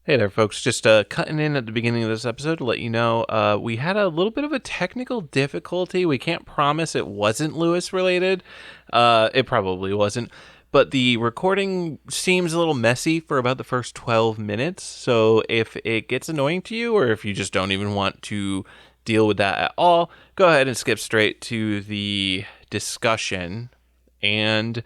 Hey there, folks. Just cutting in at the beginning of this episode to let you know we had a little bit of a technical difficulty. We can't promise it wasn't Lewis related. It probably wasn't. But the recording seems a little messy for about the first 12 minutes. So if it gets annoying to you, or if you just don't even want to deal with that at all, go ahead and skip straight to the discussion. And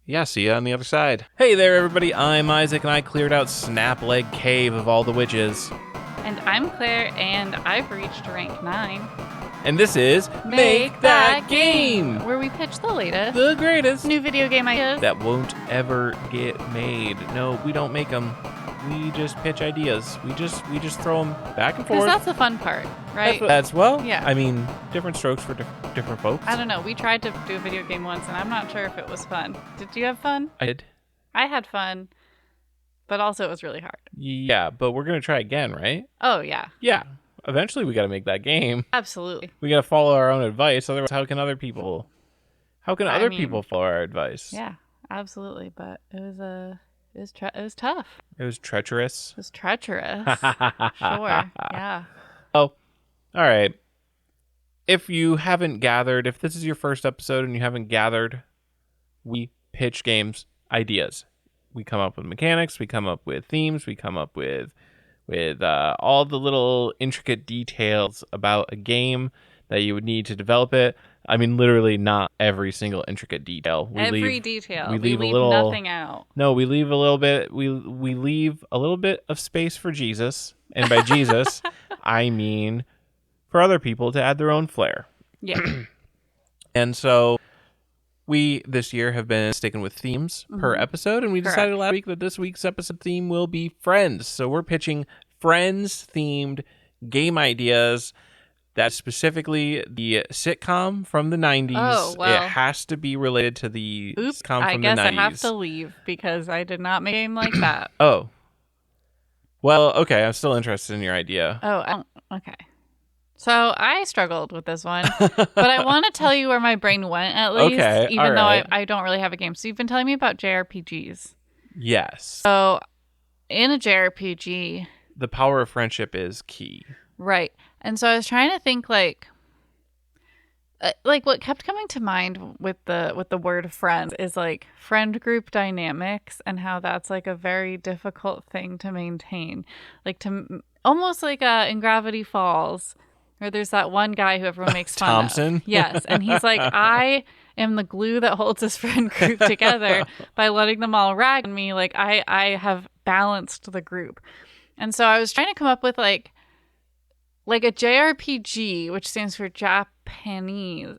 yeah, see ya on the other side. Hey there, everybody. I'm Isaac, and I cleared out Snapleg Cave of all the witches. And I'm Claire, and I've reached rank 9. And this is Make That Game! Where we pitch the latest, The greatest new video game ideas. that won't ever get made. No, we don't make them. We just pitch ideas. We just throw them back and Because forth. that's the fun part, right? That's well, Yeah. I mean, different strokes for different folks. I don't know. We tried to do a video game once, and I'm not sure if it was fun. Did you have fun? I did. I had fun, but also it was really hard. Yeah, but we're going to try again, right? Oh, yeah. Yeah. Eventually, we got to make that game. Absolutely. We got to follow our own advice. Otherwise, how can other people people follow our advice? Yeah, absolutely. But it was tough. It was treacherous. It was treacherous. Sure. Yeah. Oh, all right. If you haven't gathered, if this is your first episode and you haven't gathered, we pitch games ideas. We come up with mechanics. We come up with themes. We come up with all the little intricate details about a game that you would need to develop it. I mean, literally not every single intricate detail. Every detail. We leave leave a little nothing out. No, we leave a little bit. We leave a little bit of space for Jesus, and by Jesus, I mean for other people to add their own flair. Yeah. And so we this year have been sticking with themes per episode, and we decided last week that this week's episode theme will be Friends. So we're pitching Friends-themed game ideas. That's specifically the sitcom from the 90s. Oh, well. It has to be related to the sitcom I from guess the 90s. I have to leave because I did not make a game like that. Oh. Well, okay. I'm still interested in your idea. Oh, okay. So I struggled with this one, but I want to tell you where my brain went at least, Okay, even though alright. I don't really have a game. So you've been telling me about JRPGs. Yes. So in a JRPG, The power of friendship is key. right. And so I was trying to think like what kept coming to mind with the word friends is like friend group dynamics and how that's like a very difficult thing to maintain. Like almost like in Gravity Falls, where there's that one guy who everyone makes fun Thompson? of. Yes, and he's like, I am the glue that holds this friend group together by letting them all rag on me. Like I have balanced the group. And so I was trying to come up with like a JRPG, which stands for Japanese.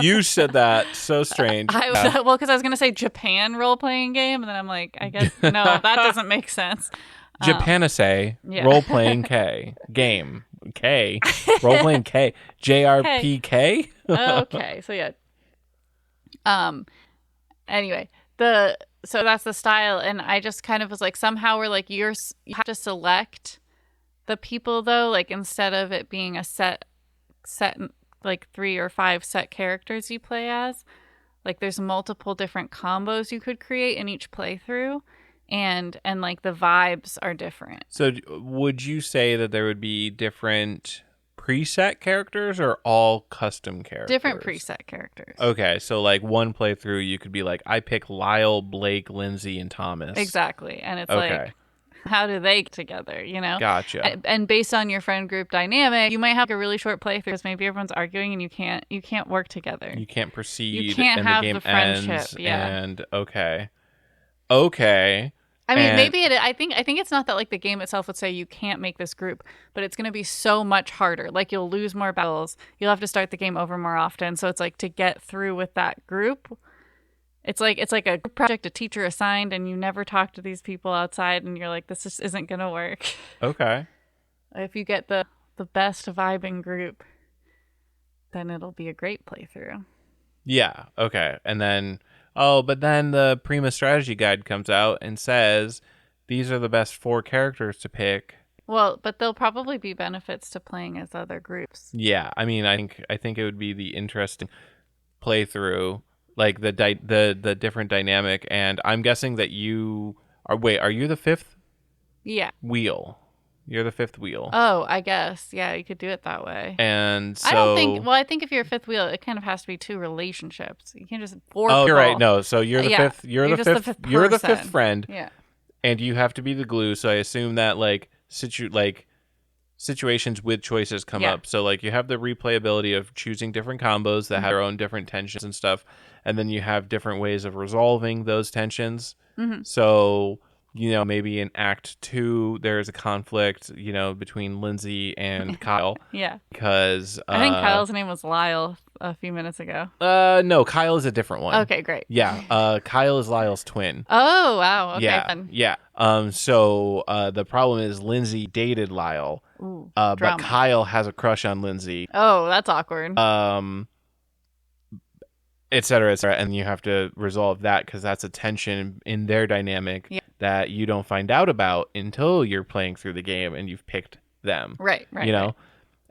You said that so strange. Well, because I was going to say Japan role-playing game, and then I'm like, I guess, no, that doesn't make sense. Japanese yeah. role-playing K game. K. Role-playing K. JRPK? Okay, so yeah. Anyway, so that's the style, and I just kind of was like, somehow we're like, you have to select the people though, like instead of it being a set like 3 or 5 set characters you play as, like there's multiple different combos you could create in each playthrough, and like the vibes are different. So would you say that there would be different preset characters or all custom characters? Different preset characters. Okay, so like one playthrough you could be like, I pick Lyle, Blake, Lindsay, and Thomas. Exactly. And it's Okay. like, how do they get together, you know? Gotcha. And based on your friend group dynamic, you might have a really short playthrough because maybe everyone's arguing and you can't work together. You can't proceed. You can't and have the game the friendship, ends, yeah. And okay. I mean, And- maybe I think it's not that like the game itself would say you can't make this group, but it's going to be so much harder. Like you'll lose more battles. You'll have to start the game over more often. So it's like to get through with that group, it's like a group project a teacher assigned, and you never talk to these people outside, and you're like, this just isn't going to work. Okay. If you get the best vibing group, then it'll be a great playthrough. Yeah. Okay. And then, but then the Prima strategy guide comes out and says these are the best 4 characters to pick. Well, but there'll probably be benefits to playing as other groups. Yeah. I mean, I think it would be the interesting playthrough, like the different dynamic. And I'm guessing that you are. Wait, are you the 5th Yeah. wheel. You're the fifth wheel. Oh, I guess. Yeah, you could do it that way. And so... I don't think... Well, I think if you're a fifth wheel, it kind of has to be 2 relationships. You can't just... 4 Oh, people. you're right. No, so you're the fifth... You're the fifth... You're the fifth friend. Yeah. And you have to be the glue, so I assume that, like, situations with choices come up. So, like, you have the replayability of choosing different combos that have their own different tensions and stuff. And then you have different ways of resolving those tensions. Mm-hmm. So... maybe in Act 2, there's a conflict, between Lindsay and Kyle. Yeah. Because... I think Kyle's name was Lyle a few minutes ago. No, Kyle is a different one. Okay, great. Yeah. Kyle is Lyle's twin. Oh, wow. Okay, yeah. fun. Yeah. So the problem is Lindsay dated Lyle. Ooh, but Kyle has a crush on Lindsay. Oh, that's awkward. Et cetera, et cetera. And you have to resolve that because that's a tension in their dynamic that you don't find out about until you're playing through the game and you've picked them. Right. Right.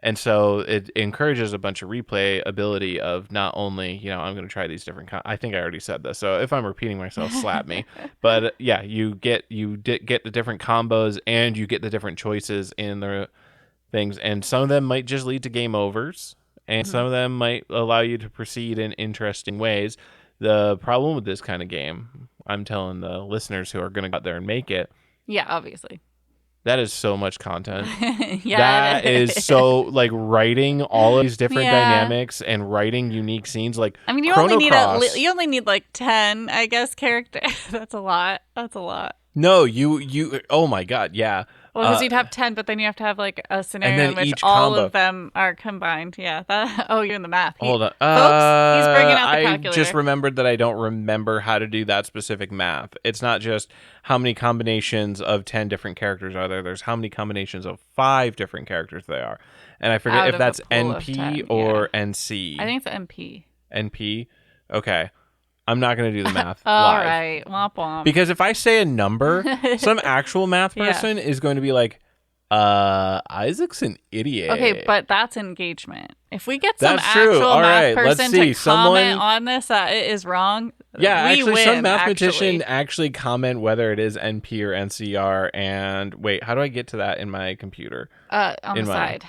And so it encourages a bunch of replay ability of not only, I'm going to try these different... I think I already said this, so if I'm repeating myself, slap me. But yeah, you get the different combos and you get the different choices in the things. And some of them might just lead to game overs. And some of them might allow you to proceed in interesting ways. The problem with this kind of game, I'm telling the listeners who are going to go out there and make it. Yeah, obviously. That is so much content. Yeah, that is so, like, writing all of these different dynamics and writing unique scenes. Like, I mean, you only need like 10, I guess, characters. That's a lot. No, you. Oh my God, yeah. Well, because you'd have 10, but then you have to have like a scenario in which all of them are combined. Yeah. You're in the math. Hold on. Folks, he's bringing out the calculator. I just remembered that I don't remember how to do that specific math. It's not just how many combinations of 10 different characters are there. There's how many combinations of 5 different characters there are. And I forget if that's NP or NC. I think it's NP. NP? Okay. I'm not going to do the math All live. right. Womp womp. Because if I say a number, some actual math person is going to be like, Isaac's an idiot. Okay, but that's engagement. If we get some that's true. actual All math right. person to comment on this that it is wrong, we win, some mathematician actually comment whether it is NP or NCR. And wait, how do I get to that in my computer? On the side.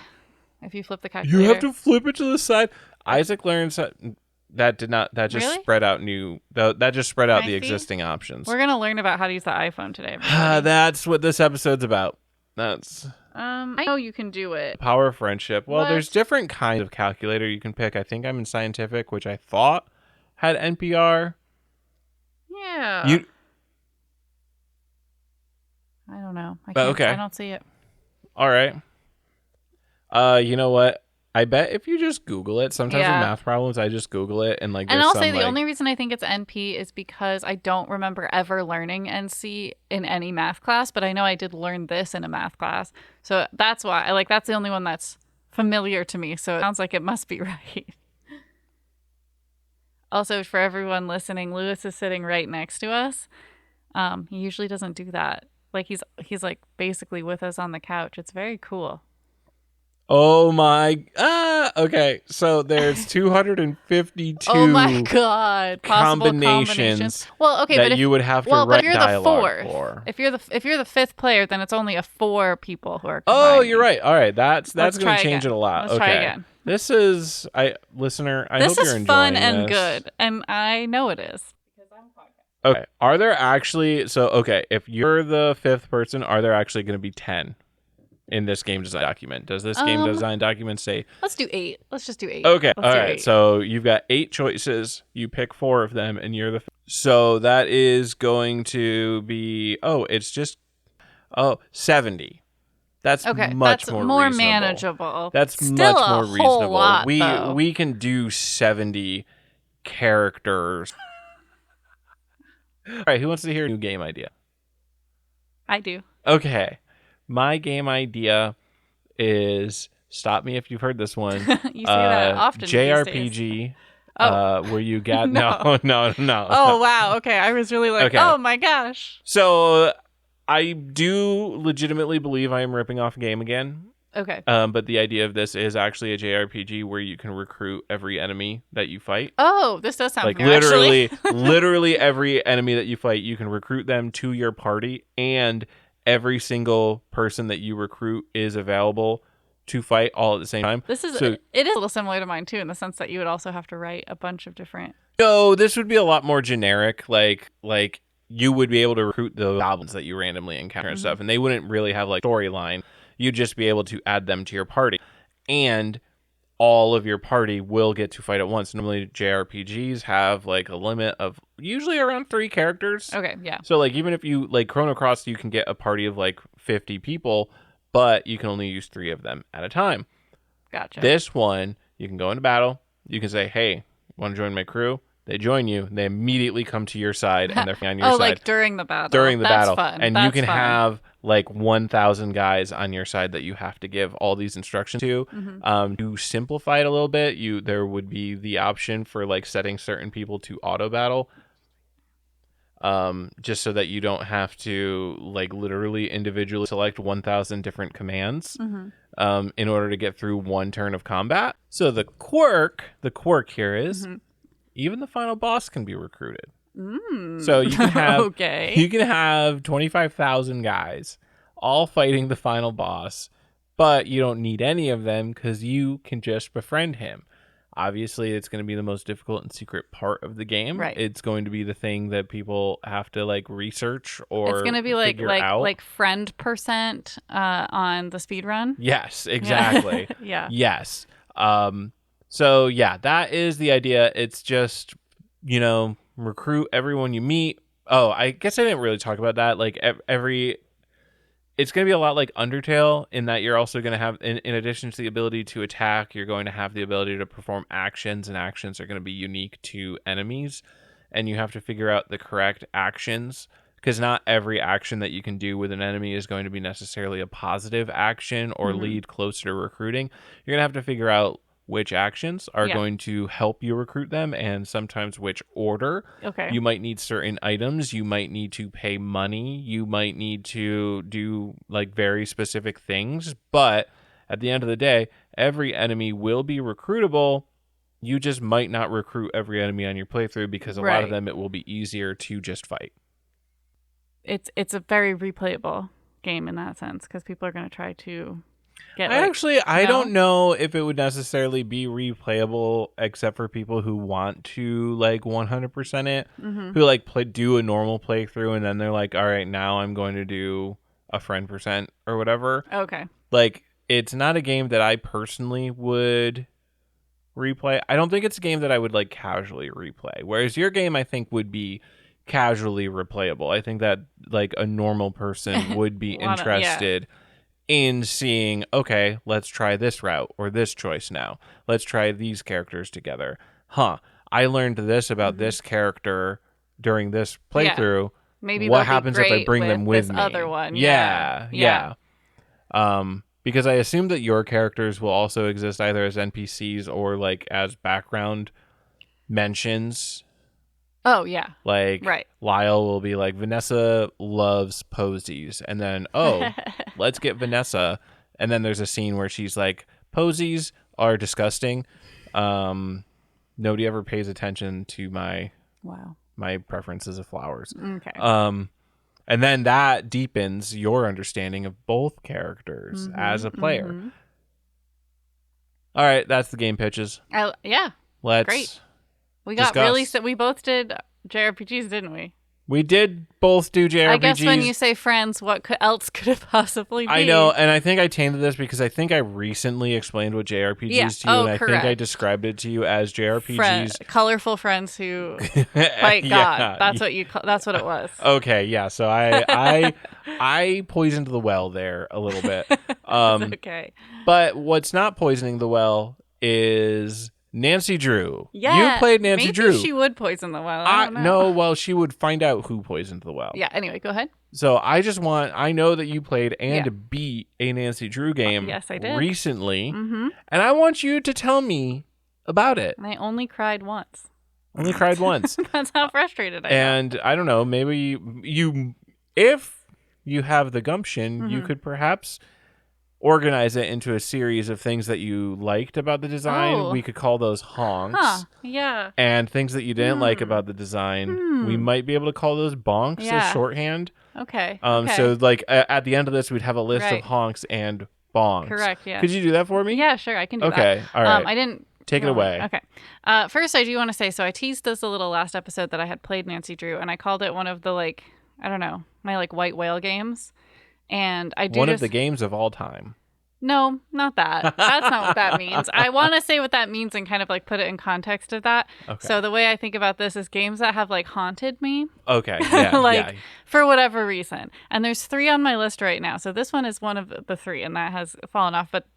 If you flip the calculator. You have to flip it to the side. Isaac learns... That just really? spread out that just spread out the existing options. We're going to learn about how to use the iPhone today. That's what this episode's about. I know you can do it. Power of friendship. Well, there's different kinds of calculator you can pick. I think I'm in scientific, which I thought had NPR. Yeah. I don't know. I don't see it. All right. You know what? I bet if you just Google it, sometimes with math problems, I just Google it and like. And I'll say the only reason I think it's NP is because I don't remember ever learning NC in any math class, but I know I did learn this in a math class, so that's why. That's the only one that's familiar to me. So it sounds like it must be right. Also, for everyone listening, Lewis is sitting right next to us. He usually doesn't do that. Like he's like basically with us on the couch. It's very cool. Oh my! Okay. So there's 252. Oh my God! Combinations. Well, okay, that you would have to write dialogue for. If you're the 5th player, then it's only 4 people who are. Oh, you're right. All right, that's going to change it a lot. Let's try again. This is listener. I hope you're enjoying this. This is fun and good, and I know it is. Okay. Are there actually? So okay, if you're the 5th person, are there actually going to be 10? In this game design document? Does this game design document say... Let's do 8. Let's just do 8. Okay, all right. So you've got 8 choices. You pick 4 of them, and you're the... So that is going to be... it's just... 70. That's much more reasonable. Manageable. That's still much more reasonable. Whole lot, we can do 70 characters. All right, who wants to hear a new game idea? I do. Okay. My game idea is, stop me if you've heard this one. You say that often. JRPG, where you get no. Oh wow, okay. I was really like, oh my gosh. So I do legitimately believe I am ripping off a game again. Okay. But the idea of this is actually a JRPG where you can recruit every enemy that you fight. Oh, this does sound like new, literally every enemy that you fight, you can recruit them to your party, and every single person that you recruit is available to fight all at the same time. It is a little similar to mine too, in the sense that you would also have to write a bunch of different. No, this would be a lot more generic. Like you would be able to recruit the goblins that you randomly encounter and stuff, and they wouldn't really have like storyline. You'd just be able to add them to your party, and all of your party will get to fight at once. Normally, JRPGs have like a limit of usually around 3 characters. Okay, yeah. So like even if you like Chrono Cross, you can get a party of like 50 people, but you can only use 3 of them at a time. Gotcha. This one, you can go into battle. You can say, "Hey, want to join my crew?" They join you. They immediately come to your side, and they're on your side. Oh, like during the battle. During the battle. Fun. And you can have like 1,000 guys on your side that you have to give all these instructions to. To simplify it a little bit, there would be the option for like setting certain people to auto battle. Just so that you don't have to like literally individually select 1,000 different commands in order to get through one turn of combat. So the quirk here is even the final boss can be recruited. So you can have you can have 25,000 guys all fighting the final boss, but you don't need any of them because you can just befriend him. Obviously, it's going to be the most difficult and secret part of the game. Right. It's going to be the thing that people have to like research or it's going to be like friend % on the speed run. Yes, exactly. Yeah. Yes. So yeah, that is the idea. It's just, recruit everyone you meet. Oh, I guess I didn't really talk about that. Like it's going to be a lot like Undertale in that you're also going to have, in addition to the ability to attack, you're going to have the ability to perform actions, and actions are going to be unique to enemies. And you have to figure out the correct actions, because not every action that you can do with an enemy is going to be necessarily a positive action or lead closer to recruiting. You're going to have to figure out which actions are going to help you recruit them, and sometimes which order. Okay. You might need certain items. You might need to pay money. You might need to do like very specific things. But at the end of the day, every enemy will be recruitable. You just might not recruit every enemy on your playthrough because a lot of them it will be easier to just fight. It's a very replayable game in that sense, because people are going to try to get I don't know if it would necessarily be replayable, except for people who want to like 100% it, who like do a normal playthrough and then they're like, all right, now I'm going to do a friend % or whatever. Okay. Like, it's not a game that I personally would replay. I don't think it's a game that I would like casually replay. Whereas your game, I think, would be casually replayable. I think that like a normal person would be interested in seeing, okay, let's try this route or this choice now. Let's try these characters together. I learned this about this character during this playthrough. Yeah. Maybe what happens if I bring them with this me? Other one. Yeah. Because I assume that your characters will also exist either as NPCs or like as background mentions. Oh, yeah. Like, Lyle will be like, Vanessa loves posies. And then, let's get Vanessa. And then there's a scene where she's like, posies are disgusting. Nobody ever pays attention to my preferences of flowers. Okay. And then that deepens your understanding of both characters as a player. All right, that's the game pitches. Yeah. Great. We got we both did JRPGs, didn't we? We did both do JRPGs. I guess when you say friends, what else could it possibly be? I know, and I think I tainted this because I think I recently explained what JRPGs to you, and I think I described it to you as JRPGs. Colorful friends who fight God. That's what that's what it was. Okay, yeah. So I poisoned the well there a little bit. Okay. But what's not poisoning the well is Nancy Drew. Yeah, you played Nancy Drew. Maybe she would poison the well. I don't know. No, well, she would find out who poisoned the well. Yeah, anyway, go ahead. So I know that you played and beat a Nancy Drew game yes, I did. Recently. And I want you to tell me about it. And I only cried once. Only cried once. That's how frustrated I am. And I don't know, maybe if you have the gumption, you could perhaps organize it into a series of things that you liked about the design. We could call those honks. Yeah. And things that you didn't like about the design, we might be able to call those bonks as shorthand. Okay. Okay. So like at the end of this, we'd have a list Right. of honks and bonks. Correct. Yeah. Could you do that for me? Yeah, sure. I can do that. Okay. All right. I didn't. Take it away. Okay. First, I do want to say, so I teased this a little last episode that I had played Nancy Drew, and I called it one of the, like, I don't know, my, like, white whale games. And I do one of the games of all time. No, not that. That's not what that means. I want to say what that means and kind of, like, put it in context of that. Okay. So the way I think about this is games that have, like, haunted me. Okay. Yeah. Like, for whatever reason. And there's 3 on my list right now. So this one is one of the 3, and that has fallen off. But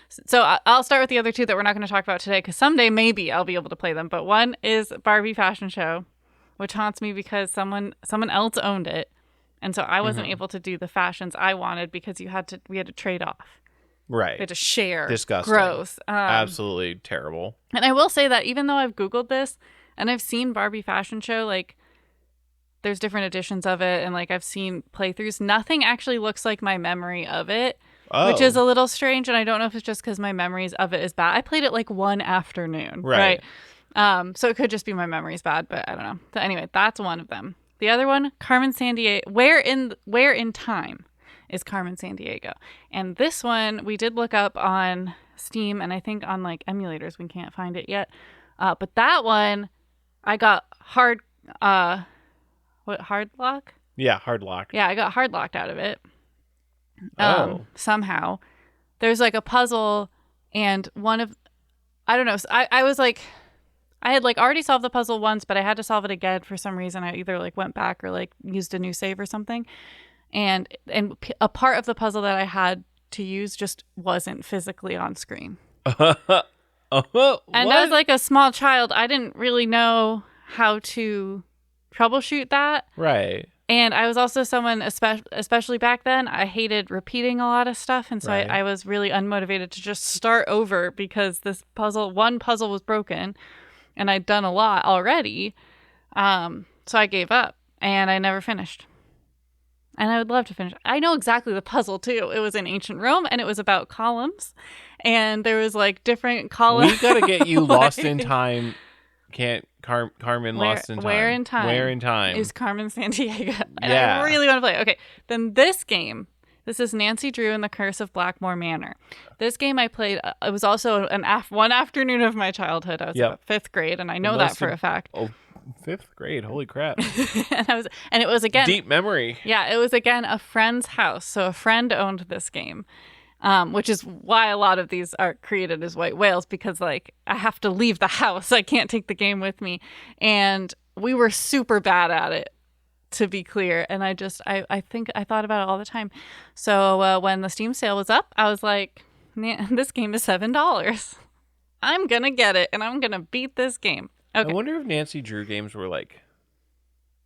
so I'll start with the other 2 that we're not going to talk about today, because someday maybe I'll be able to play them. But one is Barbie Fashion Show, which haunts me because someone else owned it. And so I wasn't able to do the fashions I wanted because we had to trade off. Right. We had to share. Disgusting. Gross. Absolutely terrible. And I will say that even though I've Googled this and I've seen Barbie Fashion Show, like, there's different editions of it, and, like, I've seen playthroughs, nothing actually looks like my memory of it, which is a little strange, and I don't know if it's just because my memories of it is bad. I played it, like, one afternoon, right? So it could just be my memory's bad, but I don't know. So anyway, that's one of them. The other one, Carmen Sandiego. Where in Time is Carmen Sandiego. And this one we did look up on Steam, and I think on, like, emulators. We can't find it yet. But that one, I got hard lock? Yeah, hard lock. Yeah, I got hard locked out of it. Somehow. There's, like, a puzzle, and I don't know. So I was like, I had, like, already solved the puzzle once, but I had to solve it again for some reason. I either, like, went back or, like, used a new save or something. And a part of the puzzle that I had to use just wasn't physically on screen. And as, like, a small child, I didn't really know how to troubleshoot that. Right. And I was also someone, especially back then, I hated repeating a lot of stuff. And so I was really unmotivated to just start over because one puzzle was broken and I'd done a lot already. So I gave up and I never finished. And I would love to finish. I know exactly the puzzle, too. It was in ancient Rome, and it was about columns. And there was, like, different columns. We got to get you Lost in Time. Carmen Lost in Time. Where in Time? Where in Time is Carmen Sandiego. And yeah. I really want to play it. Okay, then this game. This is Nancy Drew and the Curse of Blackmoor Manor. This game I played, it was also one afternoon of my childhood. I was about 5th grade, and I know that for a fact. Oh, 5th grade. Holy crap. and it was, again... Deep memory. Yeah, it was, again, a friend's house. So a friend owned this game, which is why a lot of these are created as white whales, because, like, I have to leave the house. I can't take the game with me. And we were super bad at it, to be clear. And I think I thought about it all the time. So when the Steam sale was up, I was like, this game is $7. I'm going to get it, and I'm going to beat this game. Okay. I wonder if Nancy Drew games were, like,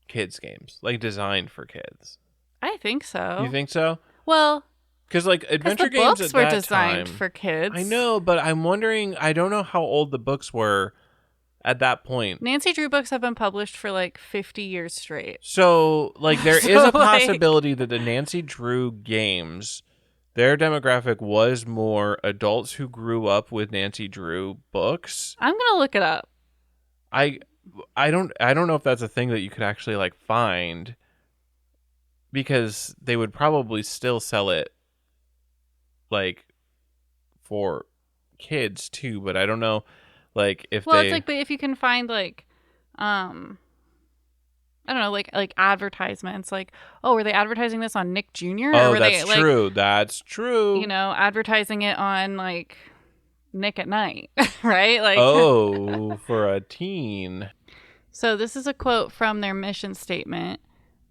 kids games, like, designed for kids. I think so. You think so? Well... Because, like, adventure games books at were that designed time, for kids. I know, but I'm wondering, I don't know how old the books were at that point. Nancy Drew books have been published for, like, 50 years straight. So, like, there is a possibility that the Nancy Drew games, their demographic was more adults who grew up with Nancy Drew books. I'm going to look it up. I don't know if that's a thing that you could actually, like, find, because they would probably still sell it, like, for kids too, but I don't know, like, if it's like, but if you can find, like, I don't know, like advertisements, like, oh, were they advertising this on Nick Jr.? Oh, or were that's they, like, true. That's true. You know, advertising it on, like, Nick at Night, right? Like, oh, for a teen. So this is a quote from their mission statement.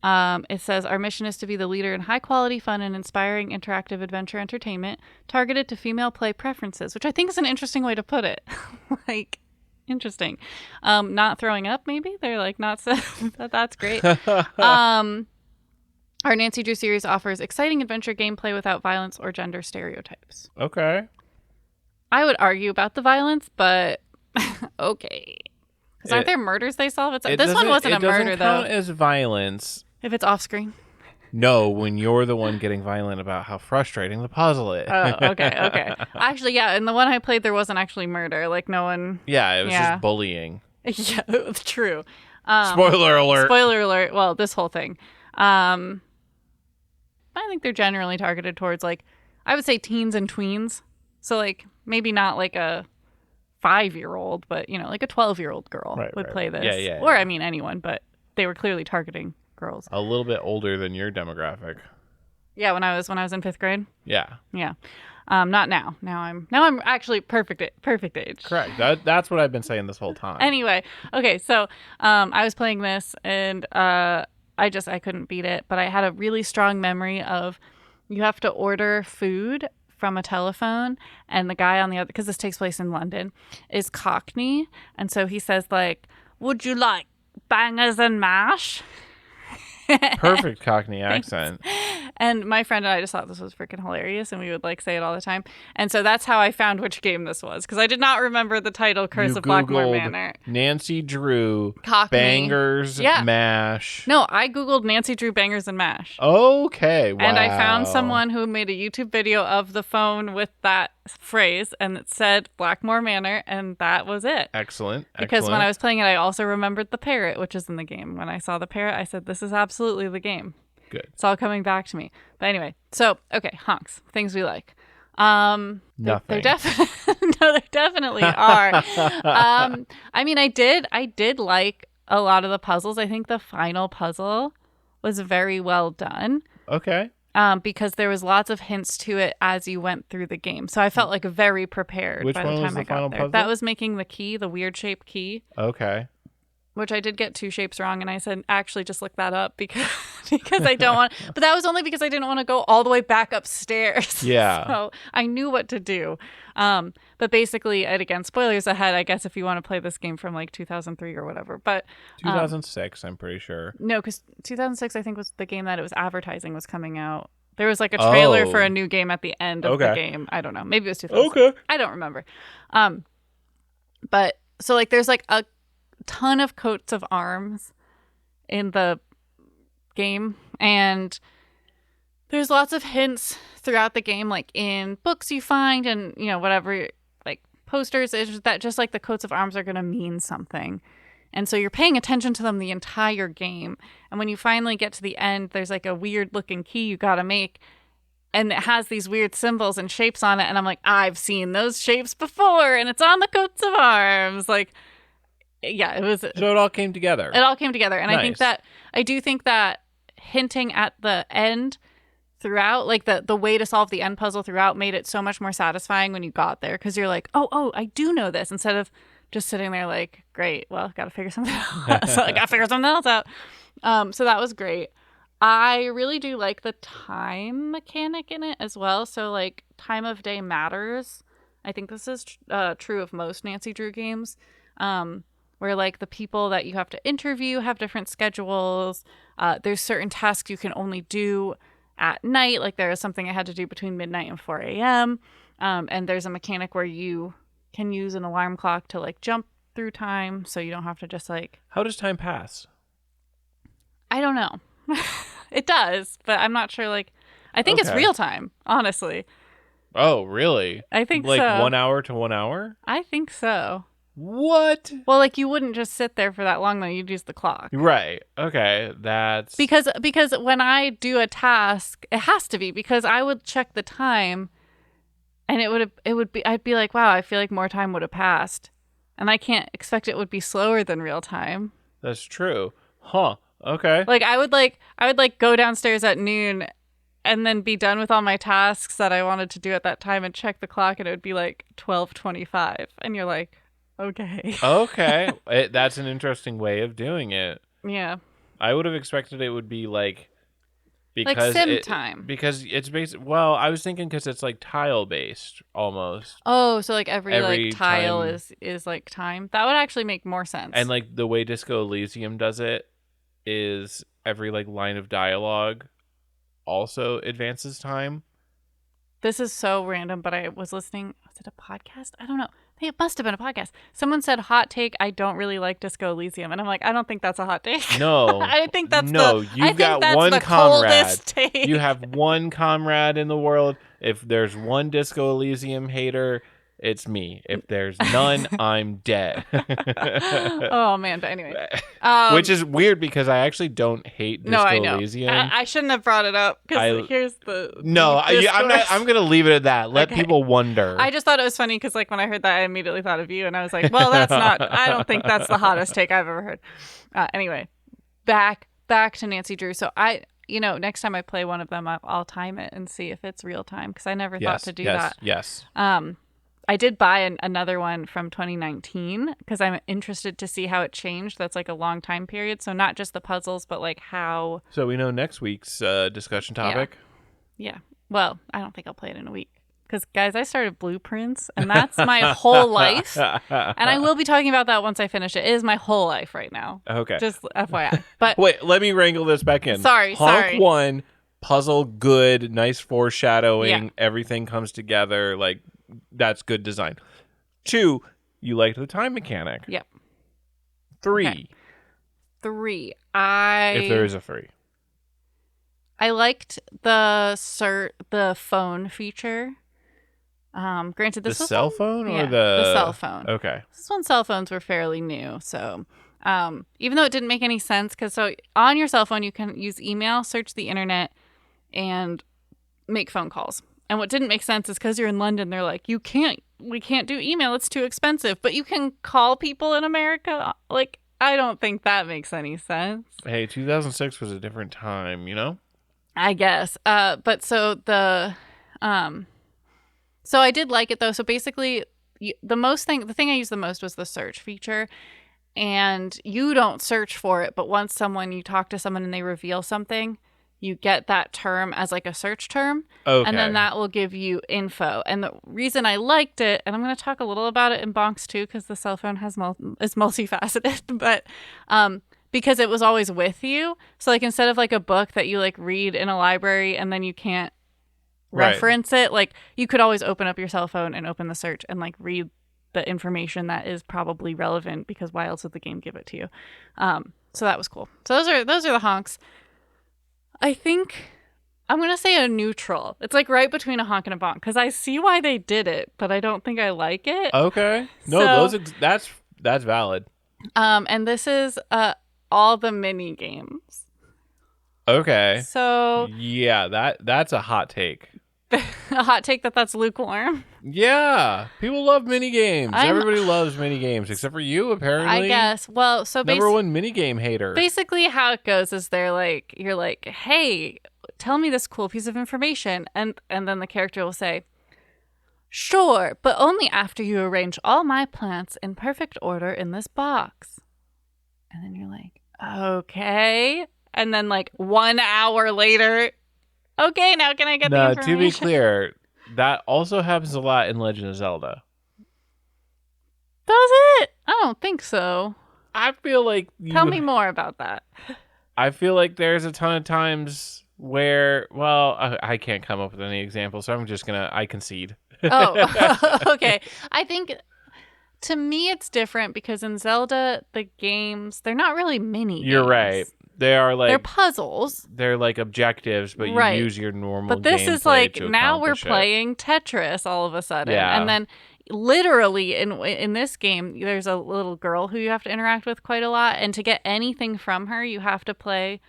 It says, our mission is to be the leader in high quality, fun, and inspiring interactive adventure entertainment targeted to female play preferences, which I think is an interesting way to put it. Like, interesting. Not throwing up, maybe? They're like, not so, that's great. Our Nancy Drew series offers exciting adventure gameplay without violence or gender stereotypes. Okay. I would argue about the violence, but okay. Because aren't there murders they solve? This one wasn't a murder, It doesn't count though. as violence. If it's off screen. No, when you're the one getting violent about how frustrating the puzzle is. Oh, okay. Actually, yeah, in the one I played, there wasn't actually murder. Like, no one... Yeah, it was just bullying. Yeah, it was true. Spoiler alert. Spoiler alert. Well, this whole thing. I think they're generally targeted towards like, I would say teens and tweens. So like maybe not like a 5-year-old, but you know, like a 12-year-old girl would play this. Yeah. Or I mean anyone, but they were clearly targeting girls. A little bit older than your demographic. Yeah, when I was in 5th grade. Yeah. Yeah. Not now. Now I'm actually perfect age. Correct. That's what I've been saying this whole time. Anyway, okay, so I was playing this and I couldn't beat it, but I had a really strong memory of you have to order food from a telephone, and the guy on the other, because this takes place in London, is Cockney, and so he says like, "Would you like bangers and mash?" Perfect Cockney accent. And my friend and I just thought this was freaking hilarious, and we would like say it all the time. And so that's how I found which game this was, because I did not remember the title, Curse of Blackmoor Manor. Nancy Drew Cockney. Bangers Mash. No, I Googled Nancy Drew Bangers and Mash. Okay, wow. And I found someone who made a YouTube video of the phone with that phrase, and it said Blackmoor Manor, and that was it. Excellent. Because when I was playing it, I also remembered the parrot, which is in the game. When I saw the parrot, I said, this is absolutely the game. Good. It's all coming back to me. But anyway, so, okay, honks. Things we like. Nothing. No, there definitely are. I mean, I did like a lot of the puzzles. I think the final puzzle was very well done. Okay. Because there was lots of hints to it as you went through the game. So I felt like very prepared by the time I got there. Puzzle? That was making the key, the weird shaped key. Okay. Which I did get 2 shapes wrong, and I said, actually, just look that up because I don't want. But that was only because I didn't want to go all the way back upstairs. Yeah. So I knew what to do. But basically, and again, spoilers ahead, I guess, if you want to play this game from like 2003 or whatever. But 2006, I'm pretty sure. No, because 2006, I think, was the game that it was advertising was coming out. There was like a trailer for a new game at the end of the game. I don't know. Maybe it was 2006. Okay. I don't remember. But so like there's like a ton of coats of arms in the game, and there's lots of hints throughout the game, like in books you find and you know whatever, like posters, is that just like the coats of arms are going to mean something, and so you're paying attention to them the entire game. And when you finally get to the end, there's like a weird looking key you got to make, and it has these weird symbols and shapes on it, and I'm like, I've seen those shapes before, and it's on the coats of arms. Like, yeah, it was. So it all came together. It all came together. And Nice. I do think that hinting at the end throughout, like the way to solve the end puzzle throughout, made it so much more satisfying when you got there. Because you're like, oh, I do know this. Instead of just sitting there like, great, well, got to figure something out. So I got to figure something else out. So that was great. I really do like the time mechanic in it as well. So like time of day matters. I think this is true of most Nancy Drew games. Where like the people that you have to interview have different schedules. There's certain tasks you can only do at night. Like there is something I had to do between midnight and 4 a.m. And there's a mechanic where you can use an alarm clock to like jump through time, so you don't have to just like. How does time pass? I don't know. It does, but I'm not sure. Like, I think it's real time, honestly. Oh, really? I think like so. 1 hour to 1 hour? I think so. What? Well, like you wouldn't just sit there for that long though. You'd use the clock. Right. Okay. That's because when I do a task, it has to be because I would check the time, and I'd be like, wow, I feel like more time would have passed, and I can't expect it would be slower than real time. That's true. Huh. Okay. Like I would go downstairs at noon, and then be done with all my tasks that I wanted to do at that time, and check the clock, and it would be like 12:25, and you're like. Okay. Okay. That's an interesting way of doing it. Yeah. I would have expected it would be like because sim time. Because it's based. Well, I was thinking because it's like tile based almost. Oh, so like every like tile is like time. That would actually make more sense. And like the way Disco Elysium does it is every like line of dialogue also advances time. This is so random, but I was listening. Was it a podcast? I don't know. It must have been a podcast. Someone said, hot take, I don't really like Disco Elysium. And I'm like, I don't think that's a hot take. No. I think that's you've got one comrade. Take. You have one comrade in the world. If there's one Disco Elysium hater, it's me. If there's none, I'm dead. Oh man, but anyway, which is weird because I actually don't hate Disco no, I know. Elysium. I shouldn't have brought it up because here's the no. I'm not. I'm gonna leave it at that. Let Okay. people wonder. I just thought it was funny because like when I heard that, I immediately thought of you, and I was like, well, that's not. I don't think that's the hottest take I've ever heard. Anyway, back to Nancy Drew. So next time I play one of them, I'll time it and see if it's real time because I never thought to do that. Yes. I did buy another one from 2019 because I'm interested to see how it changed. That's like a long time period. So not just the puzzles, but like how. So we know next week's discussion topic. Yeah. Well, I don't think I'll play it in a week. Because, guys, I started Blueprints, and that's my whole life. And I will be talking about that once I finish it. It is my whole life right now. Okay. Just FYI. But wait, let me wrangle this back in. Sorry. Honk 1, puzzle good, nice foreshadowing, Yeah. everything comes together. Like, that's good design. 2, you liked the time mechanic. Yep. 3. Okay. 3. If there is a 3. I liked the phone feature. Granted, this was cell phone or the cell phone. Okay. This one, cell phones were fairly new, so even though it didn't make any sense, because on your cell phone you can use email, search the internet, and make phone calls. And what didn't make sense is because you're in London, they're like, we can't do email, it's too expensive, but you can call people in America. Like, I don't think that makes any sense. Hey, 2006 was a different time, you know? I guess. But so so I did like it though. So basically the thing I used the most was the search feature, and you don't search for it, but once you talk to someone and they reveal something, you get that term as like a search term. Okay. And then that will give you info. And the reason I liked it, and I'm going to talk a little about it in Bonks too, because the cell phone is multifaceted, but because it was always with you. So like instead of like a book that you like read in a library and then you can't reference it, like you could always open up your cell phone and open the search and like read the information that is probably relevant, because why else would the game give it to you? So that was cool. So those are the honks. I think I'm going to say a neutral. It's like right between a honk and a bonk, because I see why they did it, but I don't think I like it. Okay. No, that's valid. And this is all the mini games. Okay. So yeah, that's a hot take. A hot take that's lukewarm. Yeah, people love mini games. Everybody loves mini games except for you, apparently. I guess. Well, so number one mini game hater. Basically, how it goes is you're like, hey, tell me this cool piece of information, and then the character will say, sure, but only after you arrange all my plants in perfect order in this box. And then you're like, okay. And then like 1 hour later, okay, now can I get the information? To be clear, that also happens a lot in Legend of Zelda. Does it? I don't think so. I feel like Tell me more about that. I feel like there's a ton of times where, well, I can't come up with any examples, so I'm just I concede. Oh, okay. I think to me it's different because in Zelda, the games, they're not really mini games. You're right. They're puzzles. They're like objectives, but you use your normal. But this is like now we're playing Tetris all of a sudden, and then literally in this game, there's a little girl who you have to interact with quite a lot, and to get anything from her, you have to play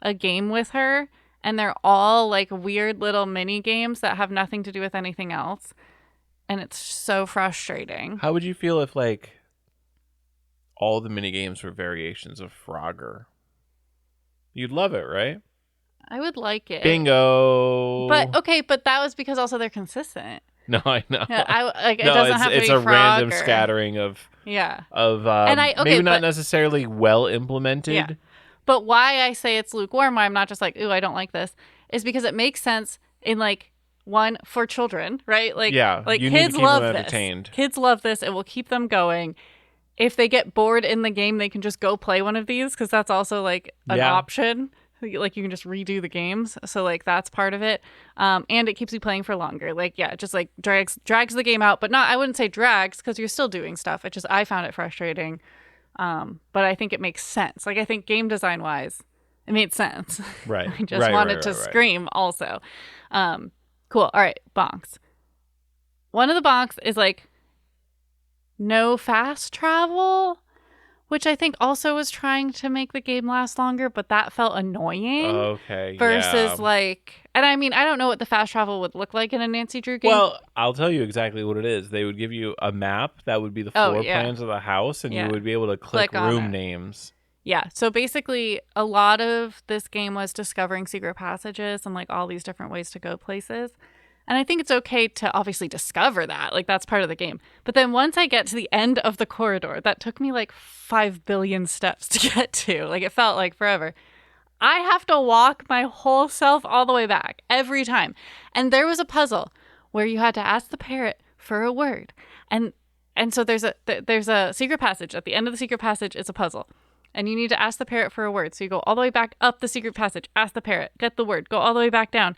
a game with her, and they're all like weird little mini games that have nothing to do with anything else, and it's so frustrating. How would you feel if like all the mini games were variations of Frogger? You'd love it, right? I would like it. Bingo. But that was because also they're consistent. No, I know. Yeah, it doesn't have to be it's a random Frogger. scattering of and maybe not necessarily well implemented. Yeah. But why I say it's lukewarm, why I'm not just like, ooh, I don't like this, is because it makes sense in like one for children, right? Like kids love this. Kids love this. It will keep them going. If they get bored in the game, they can just go play one of these, because that's also like an option. Like you can just redo the games. So like that's part of it. And it keeps you playing for longer. Like, yeah, it just like drags the game out, but I wouldn't say drags, because you're still doing stuff. I found it frustrating. But I think it makes sense. Like I think game design wise, it made sense. Right. I just wanted to scream also. Cool. All right. Bonks. One of the bonks is like, no fast travel, which I think also was trying to make the game last longer, but that felt annoying. Okay, Versus yeah. and I mean, I don't know what the fast travel would look like in a Nancy Drew game. Well, I'll tell you exactly what it is. They would give you a map that would be the Oh, floor yeah. plans of the house, and you Yeah. would be able to click Click on room it. names. Yeah, so basically a lot of this game was discovering secret passages and like all these different ways to go places. And I think it's okay to obviously discover that. Like that's part of the game. But then once I get to the end of the corridor, that took me like 5 billion steps to get to. Like it felt like forever. I have to walk my whole self all the way back every time. And there was a puzzle where you had to ask the parrot for a word. And so there's a secret passage. At the end of the secret passage is a puzzle. And you need to ask the parrot for a word. So you go all the way back up the secret passage, ask the parrot, get the word, go all the way back down.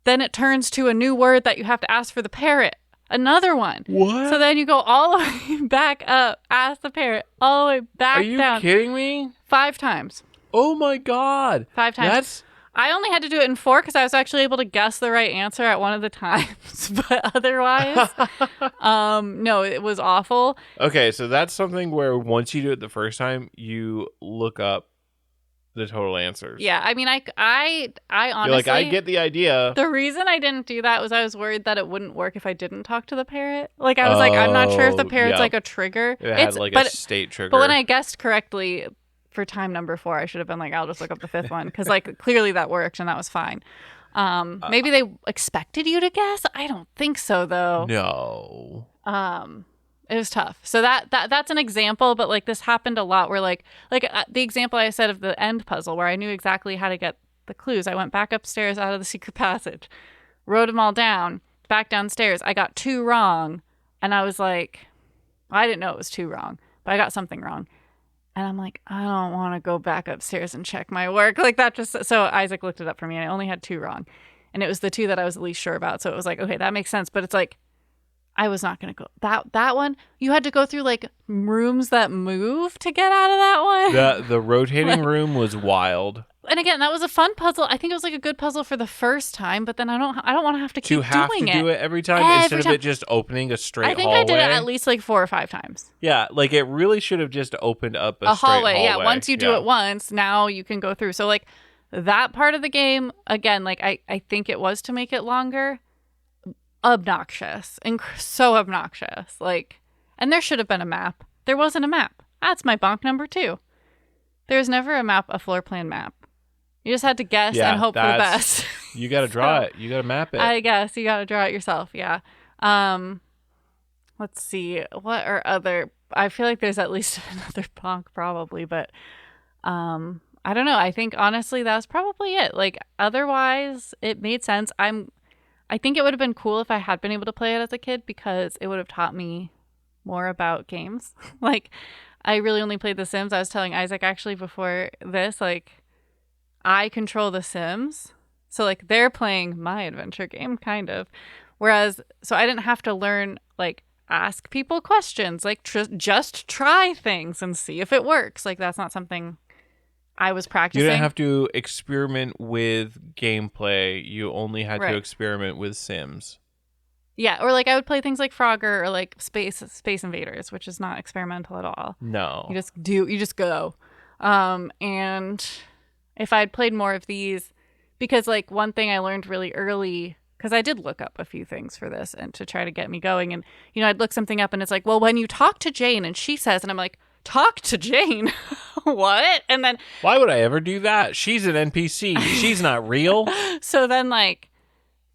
Then it turns to a new word that you have to ask for the parrot. Another one. What? So then you go all the way back up, ask the parrot, all the way back down. Are you kidding me? 5 times. Oh my God. 5 times. I only had to do it in 4 because I was actually able to guess the right answer at one of the times. But otherwise, no, it was awful. Okay, so that's something where once you do it the first time, you look up the total answers. Yeah, I mean, I honestly... You're like, I get the idea. The reason I didn't do that was I was worried that it wouldn't work if I didn't talk to the parrot. Like, I was like, I'm not sure if the parrot's like a trigger. It had like a state trigger. But when I guessed correctly... For time number 4, I should have been like, I'll just look up the 5th one. Because, like, clearly that worked and that was fine. Maybe they expected you to guess? I don't think so, though. No. It was tough. So that's an example, but, like, this happened a lot where, like the example I said of the end puzzle where I knew exactly how to get the clues. I went back upstairs out of the secret passage, wrote them all down, back downstairs. I got 2 wrong. And I was like, I didn't know it was 2 wrong, but I got something wrong. And I'm like, I don't want to go back upstairs and check my work. Like that just, so Isaac looked it up for me and I only had 2 wrong. And it was the 2 that I was the least sure about. So it was like, okay, that makes sense. But it's like, I was not going to go. That one, you had to go through like rooms that move to get out of that one. The rotating room was wild. And again, that was a fun puzzle. I think it was like a good puzzle for the first time, but then I don't want to have to keep doing it. Do it every time instead of it just opening a straight hallway. I think I did it at least like 4 or 5 times. Yeah, like it really should have just opened up a straight hallway. Yeah, once you do it once, now you can go through. So like that part of the game, again, like I think it was to make it longer. Obnoxious. So obnoxious. Like, and there should have been a map. There wasn't a map. That's my bonk number 2. There's never a map, a floor plan map. You just had to guess and hope for the best. You got to draw it. You got to map it. I guess you got to draw it yourself. Yeah. Let's see. What are other? I feel like there's at least another bonk probably, but I don't know. I think honestly that was probably it. Like otherwise, it made sense. I think it would have been cool if I had been able to play it as a kid because it would have taught me more about games. Like I really only played The Sims. I was telling Isaac actually before this, like. I control the Sims. So like they're playing my adventure game kind of. Whereas so I didn't have to learn like ask people questions, like just try things and see if it works. Like that's not something I was practicing. You didn't have to experiment with gameplay. You only had to experiment with Sims. Yeah, or like I would play things like Frogger or like Space Invaders, which is not experimental at all. No. You just go. And if I'd played more of these, because like one thing I learned really early, because I did look up a few things for this and to try to get me going. And, you know, I'd look something up and it's like, well, when you talk to Jane and she says, and I'm like, talk to Jane? What? And then. Why would I ever do that? She's an NPC. She's not real. So then like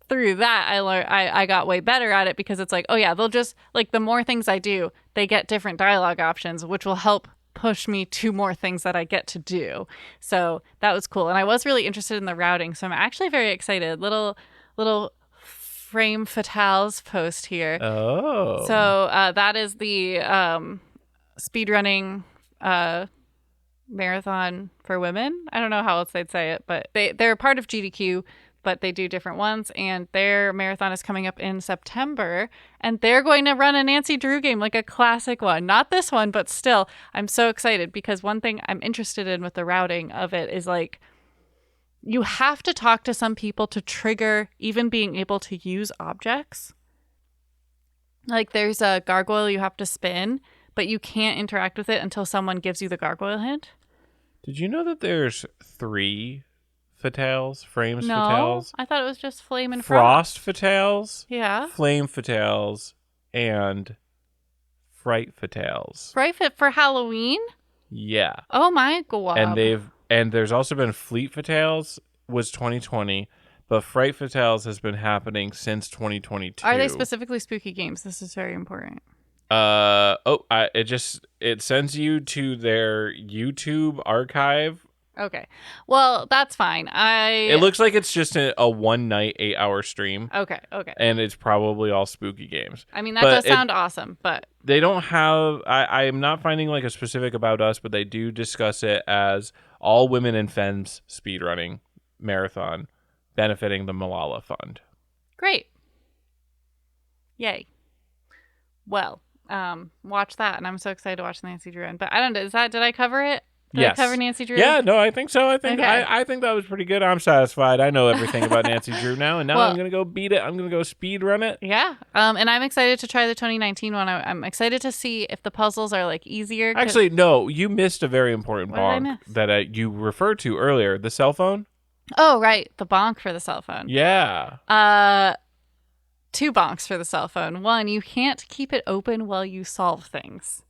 through that, I got way better at it because it's like, oh yeah, they'll just like the more things I do, they get different dialogue options, which will help push me to more things that I get to do. So that was cool. And I was really interested in the routing. So I'm actually very excited. Little Frame Fatales post here. Oh. So that is the speedrunning marathon for women. I don't know how else they'd say it, but they're part of GDQ, but they do different ones, and their marathon is coming up in September, and they're going to run a Nancy Drew game, like a classic one. Not this one, but still, I'm so excited because one thing I'm interested in with the routing of it is like, you have to talk to some people to trigger even being able to use objects. Like there's a gargoyle you have to spin, but you can't interact with it until someone gives you the gargoyle hint. Did you know that there's 3 fatales, frames No, fatales? I thought it was just flame and Frost fatales, Yeah. flame fatales, and fright fatales. Fright Fit for Halloween? Yeah. Oh my god. And there's also been fleet fatales was 2020, but fright fatales has been happening since 2022. Are they specifically spooky games? This is very important. It sends you to their YouTube archive. Okay. Well, that's fine. It looks like it's just a one night 8-hour stream. Okay. And it's probably all spooky games. I mean, that does sound awesome, but they don't have. I am not finding like a specific About Us, but they do discuss it as all women and femmes speedrunning marathon, benefiting the Malala Fund. Great. Yay. Well, watch that, and I'm so excited to watch Nancy Drew. But I don't know. Did I cover it? Did I cover Nancy Drew? Yeah, no, I think so. I think Okay. I think that was pretty good. I'm satisfied. I know everything about Nancy Drew now, and now I'm gonna go beat it. I'm gonna go speed run it. Yeah. And I'm excited to try the 2019 one. I'm excited to see if the puzzles are like easier. Actually, no, you missed a very important bonk that you referred to earlier. The cell phone. Oh, right, the bonk for the cell phone. Yeah. 2 bonks for the cell phone. 1, you can't keep it open while you solve things.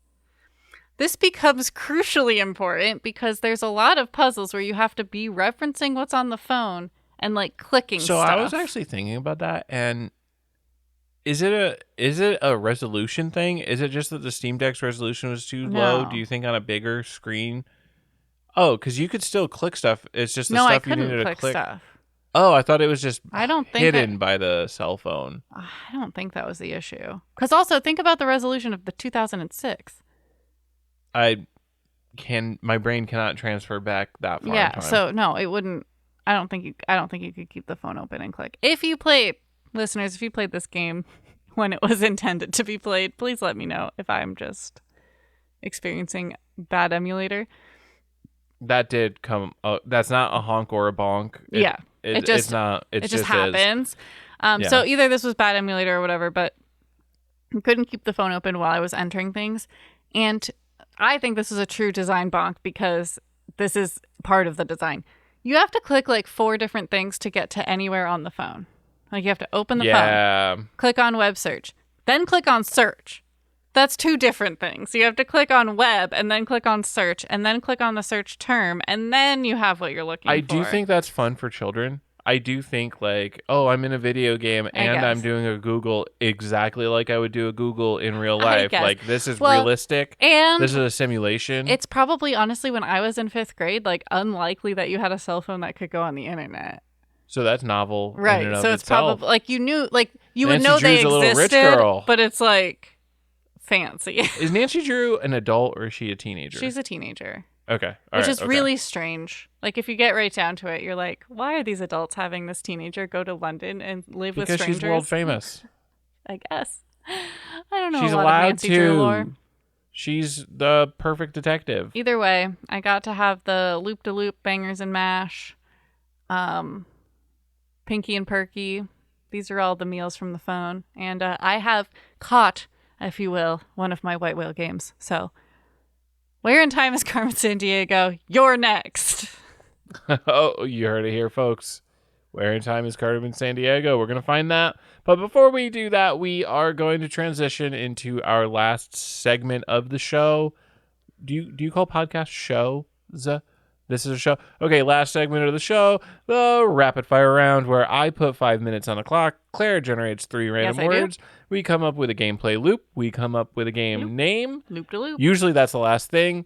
This becomes crucially important because there's a lot of puzzles where you have to be referencing what's on the phone and like clicking stuff. So I was actually thinking about that, and is it a resolution thing? Is it just that the Steam Deck's resolution was too low? Do you think on a bigger screen? Oh, because you could still click stuff. It's just the stuff you needed to click. Stuff. Oh, I thought it was just hidden by the cell phone. I don't think that was the issue. Because also think about the resolution of the 2006. My brain cannot transfer back that far. Yeah, in time. So no, it wouldn't. I don't think you could keep the phone open and click. If you played this game when it was intended to be played, please let me know if I'm just experiencing bad emulator. That did come. That's not a honk or a bonk. It just happens. So either this was bad emulator or whatever, but I couldn't keep the phone open while I was entering things, and I think this is a true design bonk because this is part of the design. You have to click like 4 different things to get to anywhere on the phone. Like you have to open the phone, click on web search, then click on search. That's 2 different things. You have to click on web and then click on search and then click on the search term and then you have what you're looking for. I do think that's fun for children. I do think like, oh, I'm in a video game and I'm doing a Google exactly like I would do a Google in real life. Like this is realistic. And this is a simulation. It's probably honestly when I was in 5th grade, like unlikely that you had a cell phone that could go on the internet. So that's novel. Right. In and so of it's itself. probably like you knew like you Nancy would know Drew's they a little existed, rich girl. But it's like fancy. Is Nancy Drew an adult or is she a teenager? She's a teenager. Okay. Which is really strange. Like, if you get right down to it, you're like, why are these adults having this teenager go to London and live with strangers? Because she's world famous. I guess. I don't know she's a lot allowed of Nancy Drew lore. She's the perfect detective. Either way, I got to have the loop-de-loop bangers and mash, Pinky and Perky. These are all the meals from the phone. And I have caught, if you will, one of my white whale games. So... Where in Time is Carmen Sandiego? You're next. Oh, you heard it here, folks. Where in Time is Carmen Sandiego? We're going to find that. But before we do that, we are going to transition into our last segment of the show. Do you call podcasts shows? This is a show. Okay, last segment of the show, the rapid fire round, where I put 5 minutes on the clock. Claire generates 3 random words. We come up with a gameplay loop. We come up with a game name. Loop to loop. Usually that's the last thing.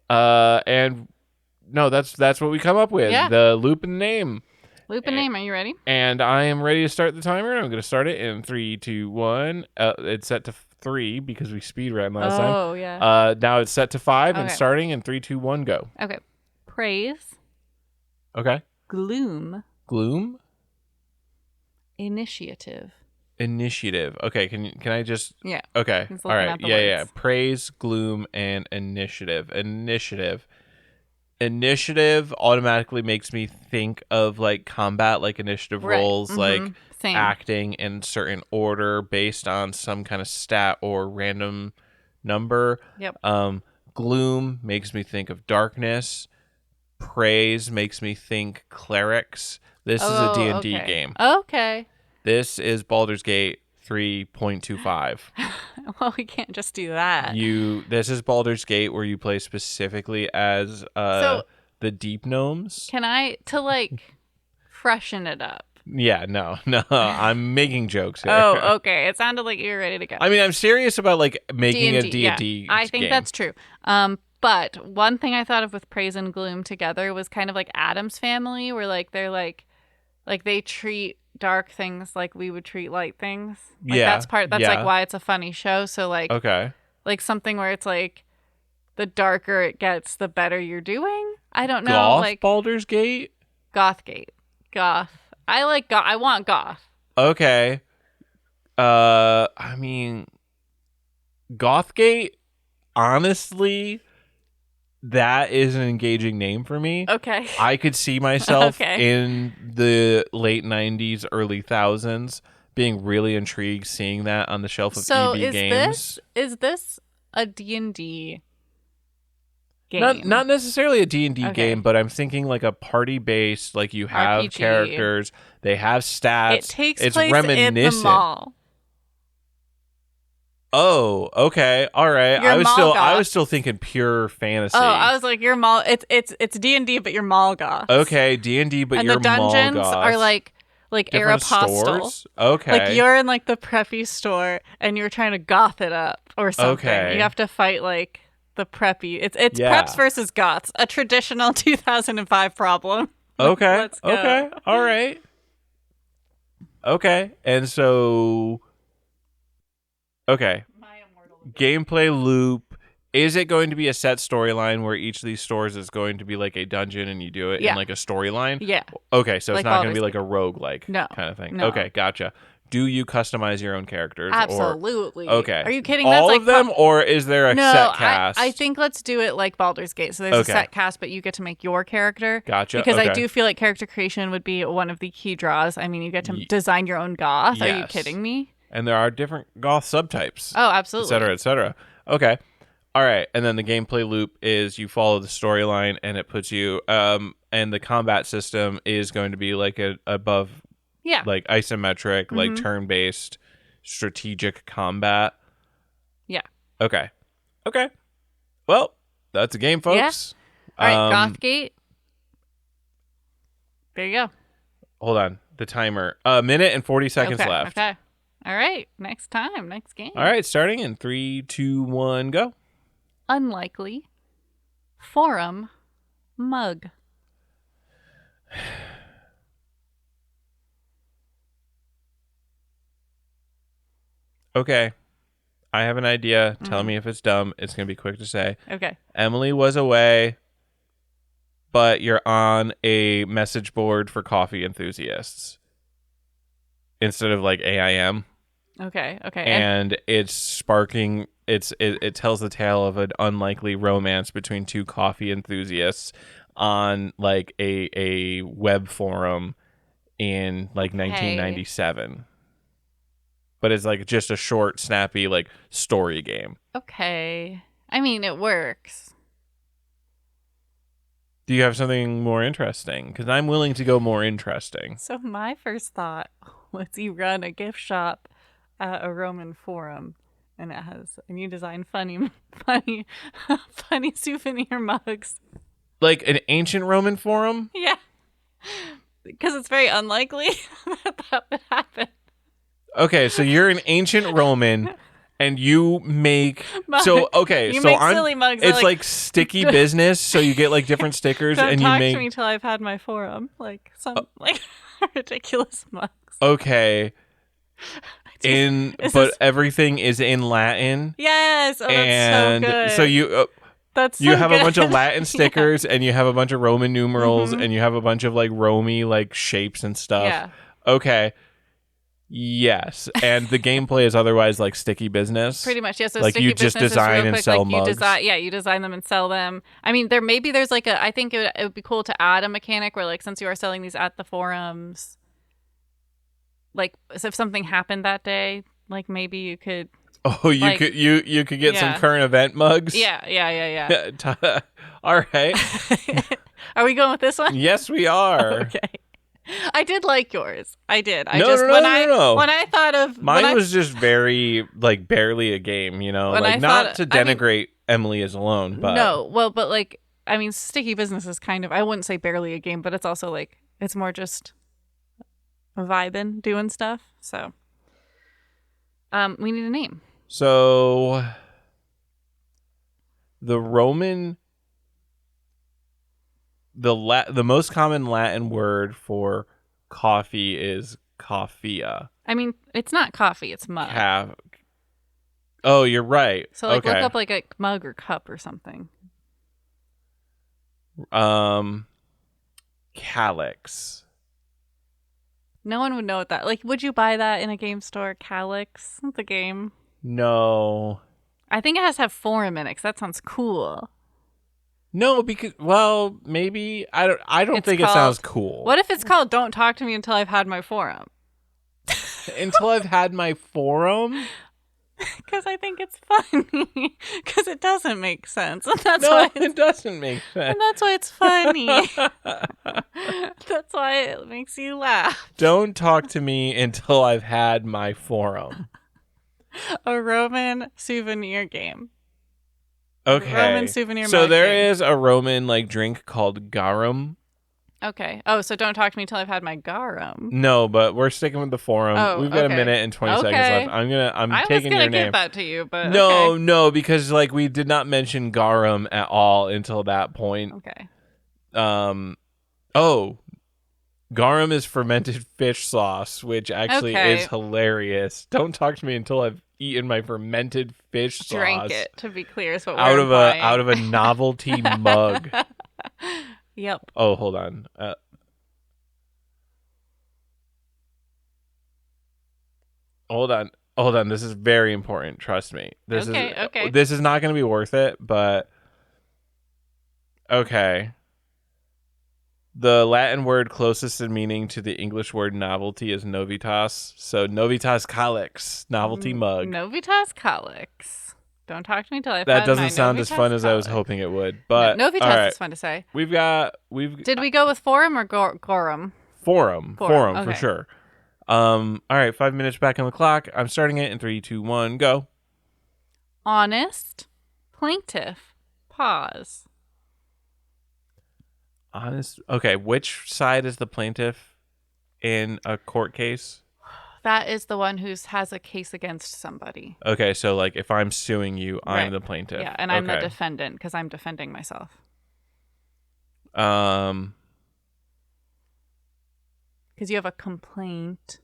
And no, that's what we come up with. Yeah. The loop and name. Loop and name. Are you ready? And I am ready to start the timer. I'm going to start it in 3, 2, 1. It's set to 3 because we speed ran last time. Oh, yeah. Now it's set to 5 and starting in 3, 2, 1, go. Okay. Praise. Okay. Gloom. Gloom. Initiative. Okay. Can I just? Yeah. Okay. All right. Yeah. Words. Praise, gloom, and initiative. Initiative. Initiative automatically makes me think of like combat, like initiative Right. rolls, like Same. acting in certain order based on some kind of stat or random number. Yep. Gloom makes me think of darkness. Praise makes me think clerics. This is a D&D okay. game. Okay. This is Baldur's Gate 3.25. Well, we can't just do that. This is Baldur's Gate where you play specifically as So- the deep gnomes. Can I, to like freshen it up? Yeah, no, I'm making jokes here. Oh, okay. It sounded like you were ready to go. I mean, I'm serious about like making a D&D yeah. I think game. that's true. But one thing I thought of with Praise and Gloom together was kind of like Addams Family, where like they're like they treat dark things like we would treat light things. Like Yeah, that's yeah. like why it's a funny show. So like Okay. like something where it's like the darker it gets, the better you're doing. I don't know, Goth like Baldur's Gate? Gothgate. Goth. I like goth. I want goth. Okay. I mean, Gothgate, honestly, that is an engaging name for me. Okay. I could see myself Okay. in the late 90s, early thousands being really intrigued seeing that on the shelf of EB Games. Is this a D&D game? Not necessarily a D&D Okay. game, but I'm thinking like a party-based, like you have RPG. characters, they have stats. It takes it's place reminiscent. in the mall. Oh, okay. All right. You're mall I goth. was still thinking pure fantasy. Oh, I was like, you're mall. It's D&D, but you're mall goth. Okay, D&D, but and you're the dungeons mall are like different Aeropostale. stores? Okay. Like you're in like the preppy store and you're trying to goth it up or something. Okay. You have to fight like the preppy. It's Yeah. preps versus goths, a traditional 2005 problem. Okay. Let's go. Okay. All right. Okay. And so okay. Gameplay loop. Is it going to be a set storyline where each of these stores is going to be like a dungeon and you do it in Yeah. like a storyline? Yeah. Okay, so it's Like not going to Baldur's be like a roguelike No. kind of thing. No. Okay, gotcha. Do you customize your own characters? Absolutely. Okay. Are you kidding? All That's like of them, or is there a no, set cast? I think let's do it like Baldur's Gate. So there's Okay. a set cast, but you get to make your character. Gotcha. Because I okay. do feel like character creation would be one of the key draws. I mean, you get to design your own goth. Are you Yes. kidding me? And there are different goth subtypes. Oh, Et absolutely. cetera, et cetera. Okay. All right. And then the gameplay loop is you follow the storyline and it puts you, and the combat system is going to be like above, Yeah. like isometric, like Mhm. turn-based strategic combat. Yeah. Okay. Okay. Well, that's a game, folks. All right, Gothgate. There you go. Hold on. The timer. A minute and 40 seconds Okay. left. Okay. All right. Next time. Next game. All right. Starting in 3, 2, 1, go. Unlikely. Forum. Mug. Okay. I have an idea. Tell me if it's dumb. It's going to be quick to say. Okay. Emily was away, but you're on a message board for coffee enthusiasts instead of like AIM. Okay. Okay. And it's sparking. It tells the tale of an unlikely romance between two coffee enthusiasts on like a web forum in like 1997. But it's like just a short, snappy like story game. Okay. I mean, it works. Do you have something more interesting? Because I'm willing to go more interesting. So my first thought was you run a gift shop at a Roman forum, and you design funny souvenir mugs. Like an ancient Roman forum? Yeah, because it's very unlikely that would happen. Okay, so you're an ancient Roman and you make so okay, You so make I'm silly mugs that, it's like- like sticky business, so you get like different stickers Don't and you talk make to me till I've had my forum, like some like ridiculous mugs. okay. Is But this- everything is in Latin. Yes, oh, that's And so good. so you That's you so have good. a bunch of Latin stickers and you have a bunch of Roman numerals Mhm. and you have a bunch of like Romy like shapes and stuff. Yeah. Okay. Yes, and the gameplay is otherwise like sticky business. Pretty much, yeah. So like sticky you just business is design real and quick, sell like mugs. you design them and sell them. I mean, there's like I think it would be cool to add a mechanic where like since you are selling these at the forums, like so if something happened that day, like maybe you could. Oh, like, you could get some current event mugs. Yeah. All right. Are we going with this one? Yes, we are. Okay. I did like yours. I did. No. When I thought of mine was just very like barely a game, like not to denigrate Emily is Alone, but no. Well, but like I mean, sticky business is kind of I wouldn't say barely a game, but it's also like it's more just vibing, doing stuff. So, we need a name. So the Roman, the most common Latin word for coffee is coffea. I mean, it's not coffee; it's mug. Oh, you're right. So, like, okay. look up like a mug or cup or something. Calyx. No one would know what that. Like, would you buy that in a game store? Calyx, the game. No. I think it has to have forum in it, 'cause that sounds cool. No, because maybe I don't think it sounds cool. What if it's called "Don't Talk to Me Until I've Had My Forum"? Until I've had my forum? Because I think it's funny. Because it doesn't make sense, and it doesn't make sense, and that's why it's funny. That's why it makes you laugh. Don't talk to me until I've had my forum. A Roman souvenir game. Okay. Roman souvenir. So there is a Roman like drink called garum. Okay. Oh, so don't talk to me until I've had my garum. No, but we're sticking with the forum. Oh, we've got okay. a minute and 20 seconds left. I'm taking your name. I was gonna give that to you, but no, because like we did not mention garum at all until that point. Okay. Garum is fermented fish sauce, which actually is hilarious. Don't talk to me until I've eaten my fermented fish sauce. Drank it, to be clear, is what out of a novelty mug. Yep. Oh, hold on. Hold on. This is very important. Trust me. This is not going to be worth it, but okay. The Latin word closest in meaning to the English word novelty is novitas. So novitas calyx, novelty mug. Novitas calyx. Don't talk to me until I've had That doesn't sound Novitas as fun calyx. as I was hoping it would. But no, Novitas is fun to say. Did we go with forum or gorum? Forum okay. For sure. All right, 5 minutes back on the clock. I'm starting it in 3, 2, 1, go. Honest, plaintiff, pause. Honest. Okay, which side is the plaintiff in a court case? That is the one who has a case against somebody. Okay, so like if I'm suing you, I'm the plaintiff. Yeah, and I'm the defendant because I'm defending myself. Because you have a complaint.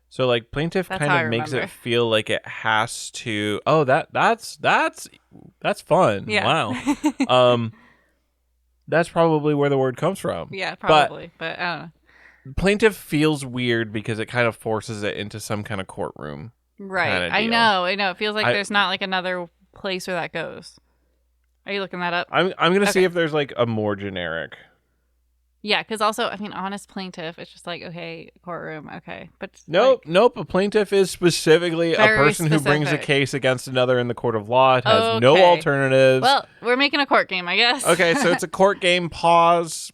So like plaintiff kind of makes it feel like it has to. Oh, that's fun. Yeah. Wow. That's probably where the word comes from. Yeah, probably, but I don't know. Plaintiff feels weird because it kind of forces it into some kind of courtroom. Right. I know. It feels like there's not like another place where that goes. Are you looking that up? I'm gonna see if there's like a more generic. Yeah, because also, I mean, honest plaintiff, it's just like, okay, courtroom, okay. But nope. A plaintiff is specifically a person who brings a case against another in the court of law. It has no alternatives. Well, we're making a court game, I guess. Okay, so it's a court game. Pause.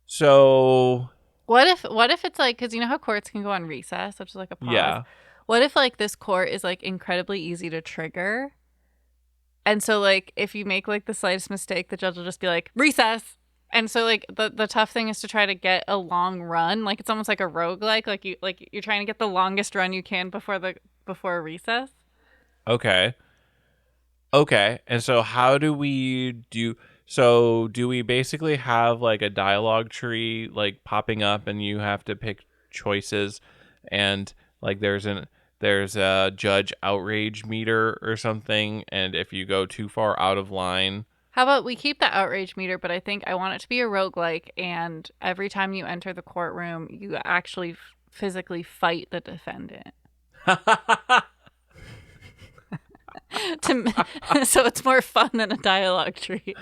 So what if it's like, because you know how courts can go on recess, which is like a pause. Yeah. What if like this court is like incredibly easy to trigger? And so, like, if you make, like, the slightest mistake, the judge will just be like, recess. And so, like, the tough thing is to try to get a long run. Like, it's almost like a roguelike. You're trying to get the longest run you can before recess. Okay. And so how do we do... So do we basically have, like, a dialogue tree, like, popping up and you have to pick choices and, like, there's a judge outrage meter or something, and if you go too far out of line... How about we keep the outrage meter, but I think I want it to be a roguelike, and every time you enter the courtroom, you actually physically fight the defendant. So it's more fun than a dialogue tree.